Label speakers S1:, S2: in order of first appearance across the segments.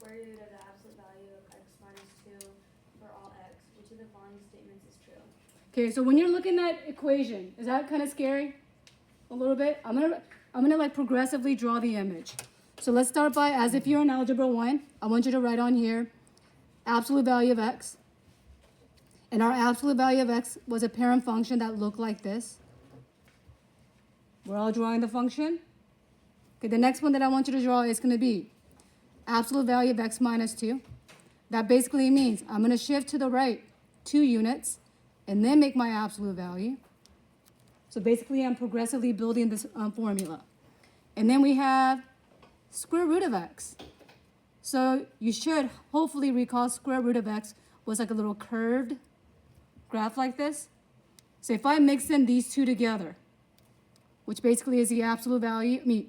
S1: square root of the absolute value of x minus 2 for all x. Which of the following statements is true?
S2: Okay, so when you're looking at equation, is that kind of scary? A little bit? I'm gonna like progressively draw the image. So let's start by, as if you're in Algebra 1, I want you to write on here absolute value of x. And our absolute value of x was a parent function that looked like this. We're all drawing the function. Okay, the next one that I want you to draw is going to be absolute value of x minus 2. That basically means I'm going to shift to the right 2 units and then make my absolute value. So basically I'm progressively building this formula. And then we have square root of x. So you should hopefully recall square root of x was like a little curved graph like this. So if I mix in these two together, which basically is the absolute value,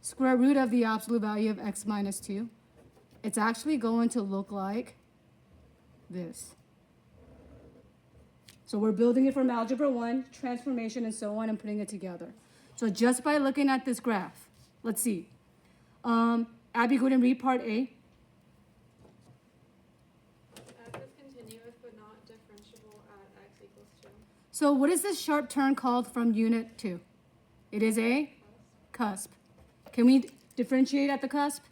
S2: square root of the absolute value of x minus 2, it's actually going to look like this. So we're building it from Algebra 1, transformation, and so on, and putting it together. So just by looking at this graph, let's see. Abby, go ahead and read part A.
S3: F is continuous but not differentiable at x equals 2.
S2: So what is this sharp turn called from unit 2? It is a cusp. Can we differentiate at the cusp?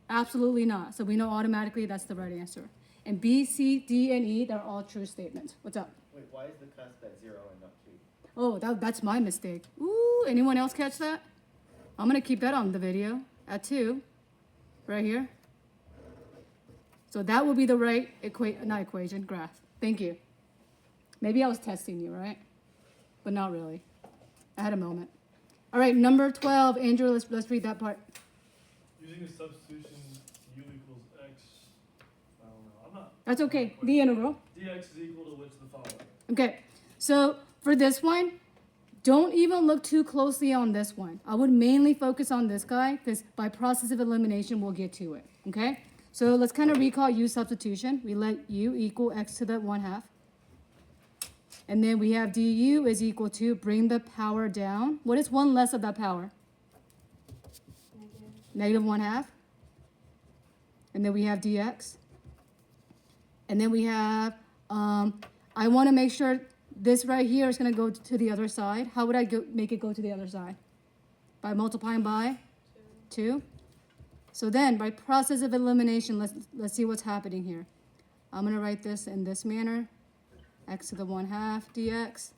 S2: Absolutely not. So we know automatically that's the right answer. And B, C, D, and E, they're all true statements. What's up?
S4: Wait, why is the cusp at 0 and not 2?
S2: Oh, that's my mistake. Ooh, anyone else catch that? I'm going to keep that on the video at 2, right here. So that will be the right graph. Thank you. Maybe I was testing you, right? But not really. I had a moment. All right, number 12, Andrew, let's read that part.
S5: Using a substitution, u equals x. I don't know. I'm not.
S2: That's okay. The integral.
S5: Dx is equal to which the following.
S2: Okay, so for this one, don't even look too closely on this one. I would mainly focus on this guy because by process of elimination, we'll get to it. Okay, so let's kind of recall u substitution. We let u equal x to the 1/2. And then we have du is equal to, bring the power down. What is one less of that power? Negative 1/2. And then we have dx. And then we have, I want to make sure this right here is going to go to the other side. How would I make it go to the other side? By multiplying by 2. So then, by process of elimination, let's see what's happening here. I'm going to write this in this manner. X to the 1/2 dx.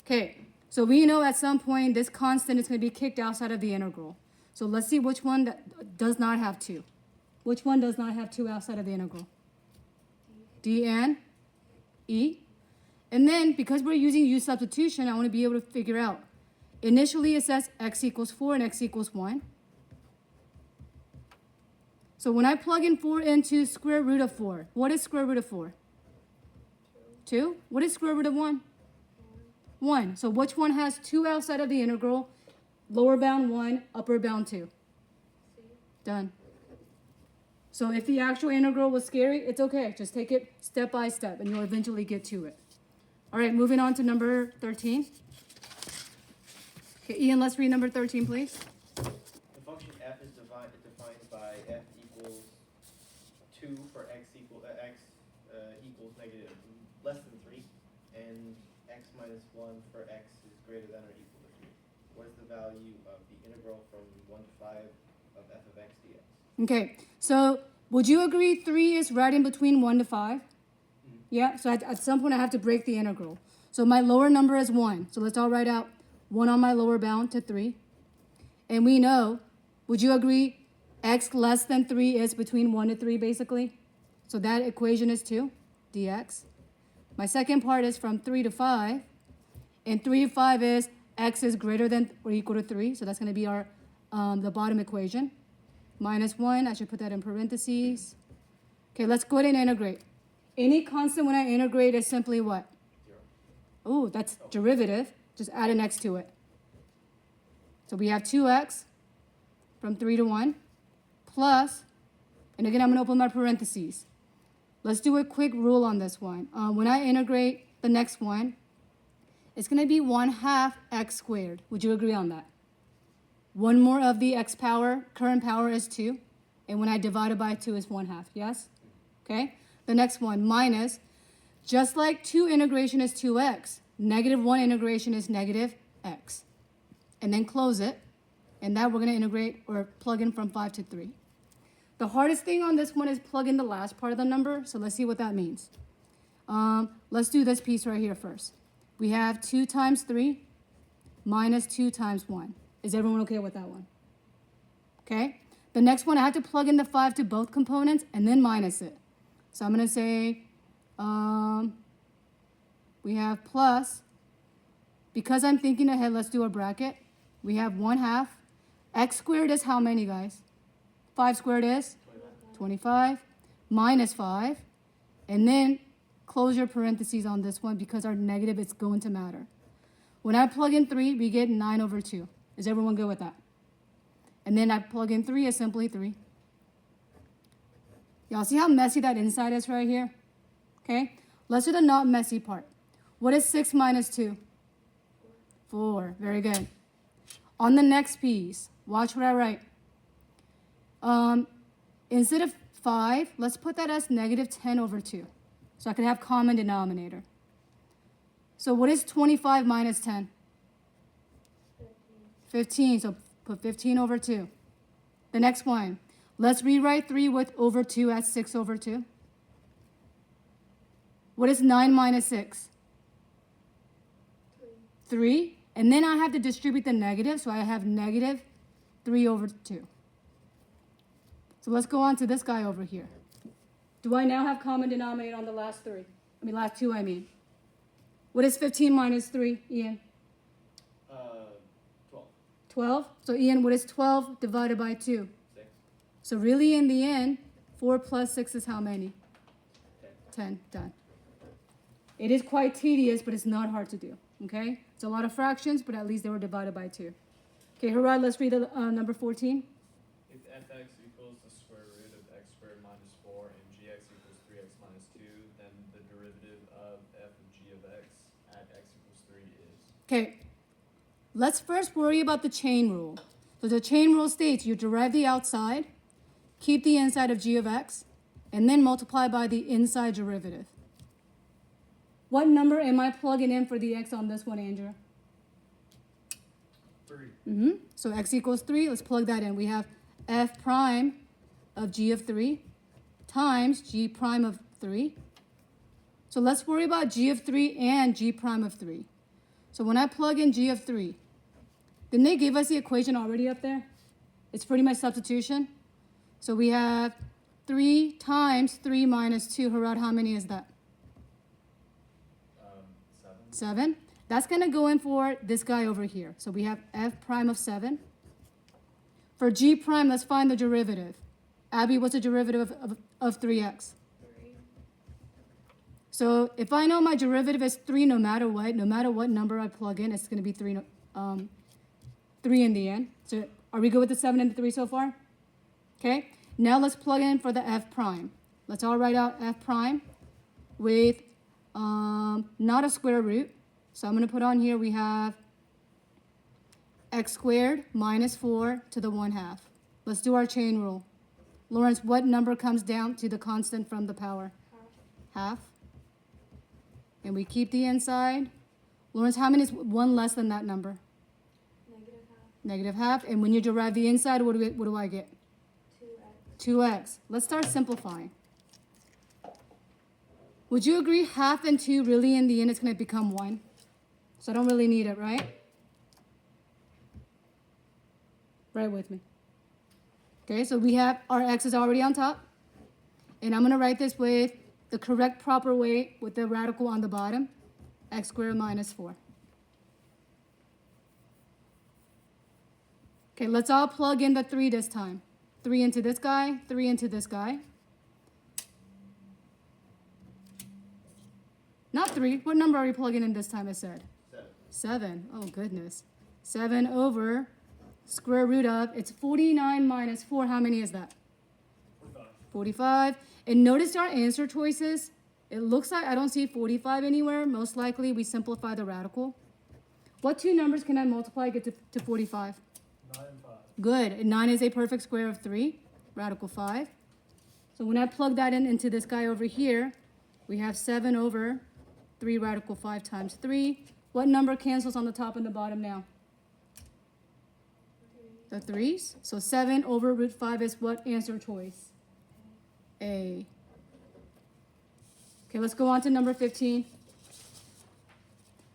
S2: Okay, so we know at some point this constant is going to be kicked outside of the integral. So let's see which one that does not have 2. Which one does not have 2 outside of the integral? D and E. And then, because we're using u substitution, I want to be able to figure out. Initially, it says x equals 4 and x equals 1. So when I plug in 4 into square root of 4, what is square root of 4? 2. What is square root of 1? 1. So which one has 2 outside of the integral? Lower bound 1, upper bound 2. Done. So if the actual integral was scary, it's okay. Just take it step by step, and you'll eventually get to it. All right, moving on to number 13. Okay, Ian, let's read number 13, please.
S4: The function f is defined by f equals 2 for x equals negative less than 3, and x minus 1 for x is greater than or equal to 3. What is the value of the integral from 1 to 5 of f of x dx?
S2: Okay, so would you agree 3 is right in between 1 to 5? Yeah, so at some point I have to break the integral. So my lower number is 1. So let's all write out 1 on my lower bound to 3. And we know, would you agree x less than 3 is between 1 to 3 basically? So that equation is 2, dx. My second part is from 3 to 5. And 3 to 5 is x is greater than or equal to 3. So that's going to be our the bottom equation. Minus 1, I should put that in parentheses. Okay, let's go ahead and integrate. Any constant when I integrate is simply what?
S4: 0.
S2: Oh, that's derivative. Just add an x to it. So we have 2x from 3 to 1 plus, and again, I'm going to open my parentheses. Let's do a quick rule on this one. When I integrate the next one, it's going to be 1/2 x squared. Would you agree on that? one more of the x power, current power is 2. And when I divide it by 2 is 1/2, yes? Okay? The next one, minus, just like 2 integration is 2x, negative 1 integration is negative x. And then close it. And that we're going to integrate or plug in from 5 to 3. The hardest thing on this one is plug in the last part of the number. So let's see what that means. Let's do this piece right here first. We have 2 times 3 minus 2 times 1. Is everyone okay with that one? Okay? The next one, I have to plug in the 5 to both components and then minus it. So I'm going to say we have plus. Because I'm thinking ahead, let's do a bracket. We have 1/2. X squared is how many, guys? 5 squared is? 25. Minus 5. And then close your parentheses on this one because our negative is going to matter. When I plug in 3, we get 9/2. Is everyone good with that? And then I plug in 3 is simply 3. Y'all see how messy that inside is right here? Okay? Let's do the not messy part. What is 6 minus 2? 4. Very good. On the next piece, watch what I write. Instead of 5, let's put that as negative 10/2. So I could have common denominator. So what is 25 minus 10? 15. So put 15/2. The next one. Let's rewrite 3 with over 2 as 6/2. What is 9 minus 6? 3. And then I have to distribute the negative, so I have negative 3/2. So let's go on to this guy over here. Do I now have common denominator on the last 3? Last 2, I mean. What is 15 minus 3, Ian?
S4: 12.
S2: 12? So Ian, what is 12 divided by 2?
S4: 6.
S2: So really in the end, 4 plus 6 is how many?
S4: 10.
S2: 10. Done. It is quite tedious, but it's not hard to do. Okay? It's a lot of fractions, but at least they were divided by 2. Okay, Harad, let's read the number 14.
S6: If fx equals the square root of x squared minus 4 and gx equals 3x minus 2, then the derivative of f of g of x at x equals 3 is.
S2: Okay, let's first worry about the chain rule. So the chain rule states you derive the outside, keep the inside of g of x, and then multiply by the inside derivative. What number am I plugging in for the x on this one, Andrew?
S5: 3.
S2: So x equals 3. Let's plug that in. We have f prime of g of 3 times g prime of 3. So let's worry about g of 3 and g prime of 3. So when I plug in g of 3, didn't they give us the equation already up there? It's pretty much substitution. So we have 3 times 3 minus 2. Harad, how many is that? 7. That's going to go in for this guy over here. So we have f prime of 7. For g prime, let's find the derivative. Abby, what's the derivative of 3x?
S3: 3.
S2: So if I know my derivative is 3 no matter what number I plug in, it's going to be 3 in the end. So are we good with the 7 and the 3 so far? Okay. Now let's plug in for the f prime. Let's all write out f prime with not a square root. So I'm going to put on here we have x squared minus 4 to the 1/2. Let's do our chain rule. Lawrence, what number comes down to the constant from the power? Half. And we keep the inside. Lawrence, how many is 1 less than that number?
S1: Negative half.
S2: -1/2. And when you derive the inside, what do I get?
S1: 2x.
S2: 2x. Let's start simplifying. Would you agree 1/2 and 2 really in the end is going to become 1? So I don't really need it, right? Right with me. Okay, so we have our x is already on top. And I'm going to write this with the correct proper way with the radical on the bottom. X squared minus 4. Okay, let's all plug in the 3 this time. 3 into this guy, 3 into this guy. Not 3. What number are we plugging in this time, I said? 7. Oh, goodness. 7 over square root of, it's 49 minus 4. How many is that? 45. And notice our answer choices. It looks like I don't see 45 anywhere. Most likely we simplify the radical. What 2 numbers can I multiply to get to 45?
S5: 9 and 5.
S2: Good. And 9 is a perfect square of 3, radical 5. So when I plug that in into this guy over here, we have 7 over 3 radical 5 times 3. What number cancels on the top and the bottom now? The 3's. So 7 over root 5 is what answer choice? A. Okay, let's go on to number 15.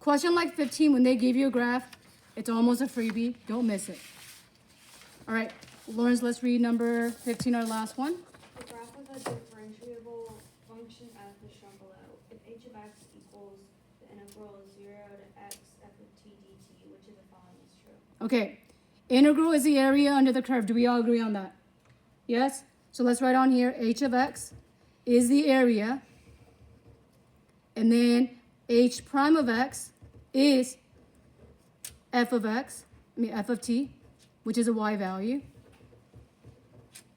S2: Question like 15, when they give you a graph, it's almost a freebie. Don't miss it. All right, Lawrence, let's read number 15, our last one.
S1: The graph of a differentiable function f is shown below. If h of x equals the integral of 0 to x f of t dt, which of the following is true?
S2: Okay, integral is the area under the curve. Do we all agree on that? Yes? So let's write on here, h of x is the area, and then h prime of x is f of t, which is a y value.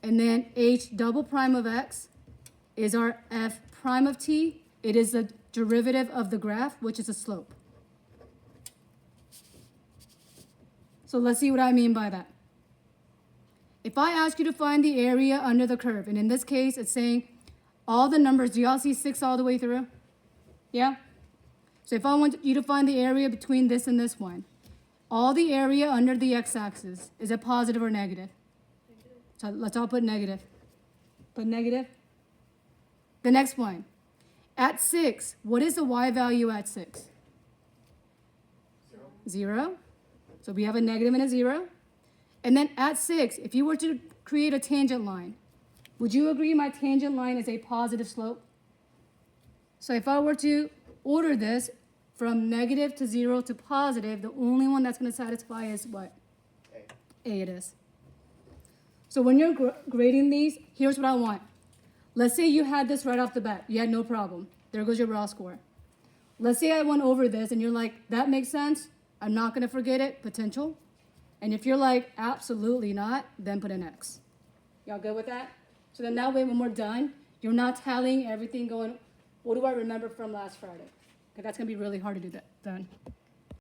S2: And then h double prime of x is our f prime of t. It is the derivative of the graph, which is a slope. So let's see what I mean by that. If I ask you to find the area under the curve, and in this case, it's saying all the numbers, do y'all see 6 all the way through? Yeah? So if I want you to find the area between this and this one, all the area under the x-axis, is it positive or negative? So let's all put negative. Put negative. The next one. At 6, what is the y value at 6? 0. So we have a negative and a 0. And then at 6, if you were to create a tangent line, would you agree my tangent line is a positive slope? So if I were to order this from negative to 0 to positive, the only one that's going to satisfy is what? A it is. So when you're grading these, here's what I want. Let's say you had this right off the bat. You had no problem. There goes your raw score. Let's say I went over this and you're like, that makes sense. I'm not going to forget it. Potential. And if you're like, absolutely not, then put an X. Y'all good with that? So then that way when we're done, you're not tallying everything going, what do I remember from last Friday? Because that's going to be really hard to do that then.